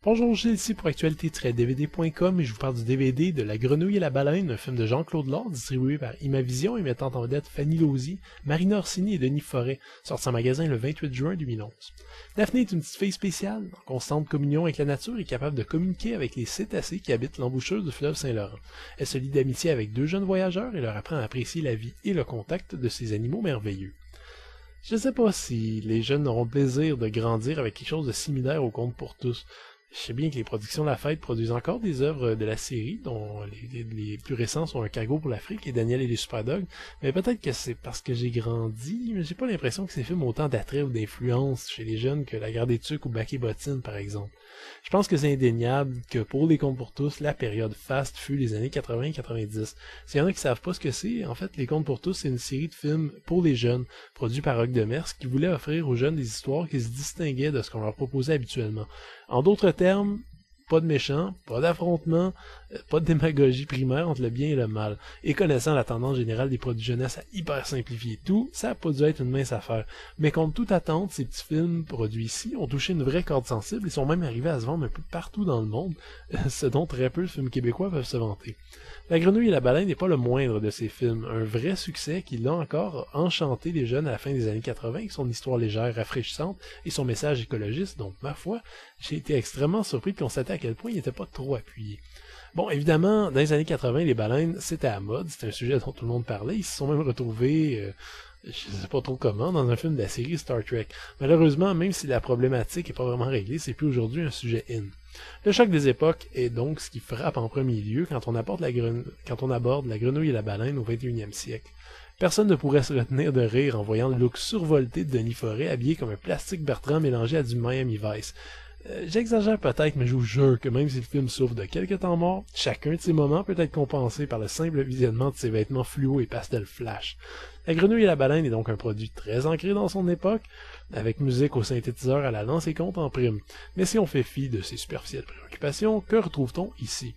Bonjour, Gilles ici pour actualité-dvd.com et je vous parle du DVD de La Grenouille et la Baleine, un film de Jean-Claude Lord distribué par Imavision et mettant en vedette Fanny Lauzy, Marina Orsini et Denis Forêt, sorti en magasin le 28 juin 2011. Daphné est une petite fille spéciale, en constante communion avec la nature et capable de communiquer avec les cétacés qui habitent l'embouchure du fleuve Saint-Laurent. Elle se lie d'amitié avec deux jeunes voyageurs et leur apprend à apprécier la vie et le contact de ces animaux merveilleux. Je ne sais pas si les jeunes auront le plaisir de grandir avec quelque chose de similaire au Conte pour tous. Je sais bien que les productions La Fête produisent encore des œuvres de la série, dont les plus récents sont Un Cargo pour l'Afrique et Daniel et les Superdogs, mais peut-être que c'est parce que j'ai grandi, mais j'ai pas l'impression que ces films ont autant d'attrait ou d'influence chez les jeunes que La Guerre des Tucs ou Bac et Bottine, par exemple. Je pense que c'est indéniable que pour les Contes pour tous, la période faste fut les années 80 et 90. S'il y en a qui savent pas ce que c'est, en fait, Les Contes pour tous, c'est une série de films pour les jeunes, produits par Roch Demers, qui voulait offrir aux jeunes des histoires qui se distinguaient de ce qu'on leur proposait habituellement. En d'autres termes, pas de méchants, pas d'affrontements, pas de démagogie primaire entre le bien et le mal. Et connaissant la tendance générale des produits jeunesse à hyper simplifier tout, ça n'a pas dû être une mince affaire. Mais contre toute attente, ces petits films produits ici ont touché une vraie corde sensible et sont même arrivés à se vendre un peu partout dans le monde, ce dont très peu de films québécois peuvent se vanter. La Grenouille et la Baleine n'est pas le moindre de ces films, un vrai succès qui l'a encore enchanté les jeunes à la fin des années 80 avec son histoire légère, rafraîchissante et son message écologiste, donc ma foi, j'ai été extrêmement surpris de constater à quel point il n'était pas trop appuyé. Bon, évidemment, dans les années 80, les baleines, c'était à la mode, c'était un sujet dont tout le monde parlait, ils se sont même retrouvés, je sais pas trop comment, dans un film de la série Star Trek. Malheureusement, même si la problématique est pas vraiment réglée, c'est plus aujourd'hui un sujet in. Le choc des époques est donc ce qui frappe en premier lieu quand on aborde la Grenouille et la Baleine au 21e siècle. Personne ne pourrait se retenir de rire en voyant le look survolté de Denis Forêt habillé comme un plastique Bertrand mélangé à du Miami Vice. J'exagère peut-être, mais je vous jure que même si le film souffre de quelques temps morts, chacun de ces moments peut être compensé par le simple visionnement de ses vêtements fluo et pastel flash. La Grenouille et la Baleine est donc un produit très ancré dans son époque, avec musique au synthétiseur à la lance et compte en prime. Mais si on fait fi de ces superficielles préoccupations, que retrouve-t-on ici?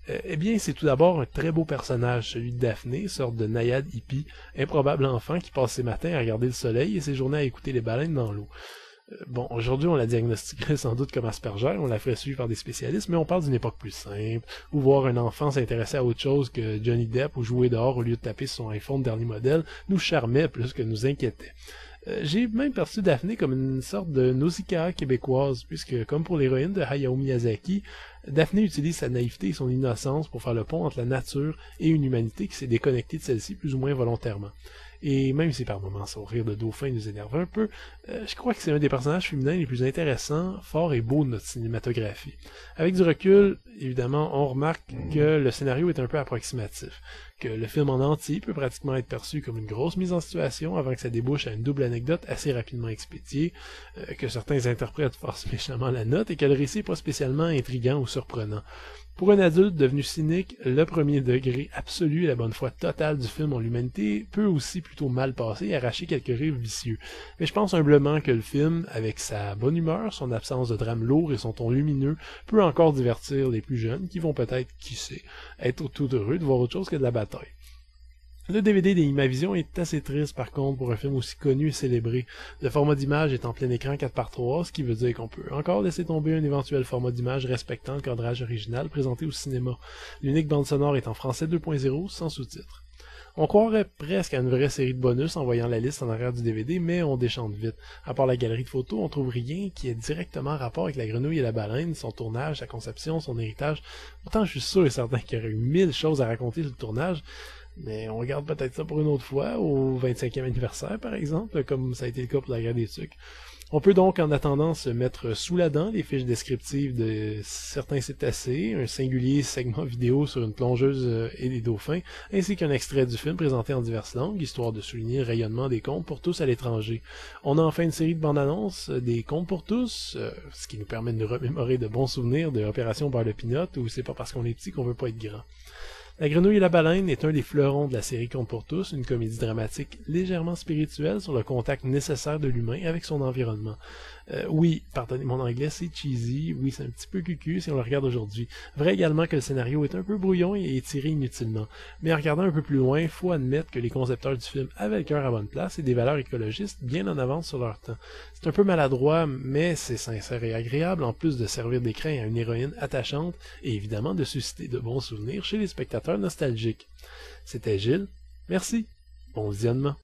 Eh bien, c'est tout d'abord un très beau personnage, celui de Daphné, sorte de naïade hippie, improbable enfant qui passe ses matins à regarder le soleil et ses journées à écouter les baleines dans l'eau. Bon, aujourd'hui, on la diagnostiquerait sans doute comme Asperger, on la ferait suivre par des spécialistes, mais on parle d'une époque plus simple, où voir un enfant s'intéresser à autre chose que Johnny Depp ou jouer dehors au lieu de taper sur son iPhone dernier modèle nous charmait plus que nous inquiétait. J'ai même perçu Daphné comme une sorte de Nausicaa québécoise, puisque, comme pour l'héroïne de Hayao Miyazaki, Daphné utilise sa naïveté et son innocence pour faire le pont entre la nature et une humanité qui s'est déconnectée de celle-ci plus ou moins volontairement. Et même si par moments son rire de dauphin nous énerve un peu, je crois que c'est un des personnages féminins les plus intéressants, forts et beaux de notre cinématographie. Avec du recul, évidemment, on remarque que le scénario est un peu approximatif, que le film en entier peut pratiquement être perçu comme une grosse mise en situation avant que ça débouche à une double anecdote assez rapidement expédiée, que certains interprètes forcent méchamment la note et que le récit n'est pas spécialement intriguant ou surprenant. Pour un adulte devenu cynique, le premier degré absolu et la bonne foi totale du film en l'humanité peut aussi plutôt mal passer et arracher quelques rires vicieux. Mais je pense humblement que le film, avec sa bonne humeur, son absence de drame lourd et son ton lumineux, peut encore divertir les plus jeunes qui vont peut-être, qui sait, être tout heureux de voir autre chose que de la bataille. Le DVD des Imavision est assez triste par contre pour un film aussi connu et célébré. Le format d'image est en plein écran 4:3, ce qui veut dire qu'on peut encore laisser tomber un éventuel format d'image respectant le cadrage original présenté au cinéma. L'unique bande sonore est en français 2.0 sans sous-titres. On croirait presque à une vraie série de bonus en voyant la liste en arrière du DVD, mais on déchante vite. À part la galerie de photos, on trouve rien qui ait directement rapport avec La Grenouille et la Baleine, son tournage, sa conception, son héritage. Pourtant, je suis sûr et certain qu'il y aurait eu 1000 choses à raconter sur le tournage, mais on regarde peut-être ça pour une autre fois, au 25e anniversaire par exemple, comme ça a été le cas pour La Guerre des Tucs. On peut donc en attendant se mettre sous la dent les fiches descriptives de certains cétacés, un singulier segment vidéo sur une plongeuse et des dauphins, ainsi qu'un extrait du film présenté en diverses langues, histoire de souligner le rayonnement des contes pour tous à l'étranger. On a enfin une série de bandes-annonces des contes pour tous, ce qui nous permet de nous remémorer de bons souvenirs de Opération Beurre de Pinot, où c'est pas parce qu'on est petit qu'on veut pas être grand. La Grenouille et la Baleine est un des fleurons de la série Contes pour tous, une comédie dramatique légèrement spirituelle sur le contact nécessaire de l'humain avec son environnement. Oui, pardonnez mon anglais, c'est cheesy, oui, c'est un petit peu cucu si on le regarde aujourd'hui. Vrai également que le scénario est un peu brouillon et étiré inutilement. Mais en regardant un peu plus loin, il faut admettre que les concepteurs du film avaient le cœur à bonne place et des valeurs écologistes bien en avance sur leur temps. C'est un peu maladroit, mais c'est sincère et agréable, en plus de servir d'écran à une héroïne attachante et évidemment de susciter de bons souvenirs chez les spectateurs nostalgiques. C'était Gilles, merci, bon visionnement.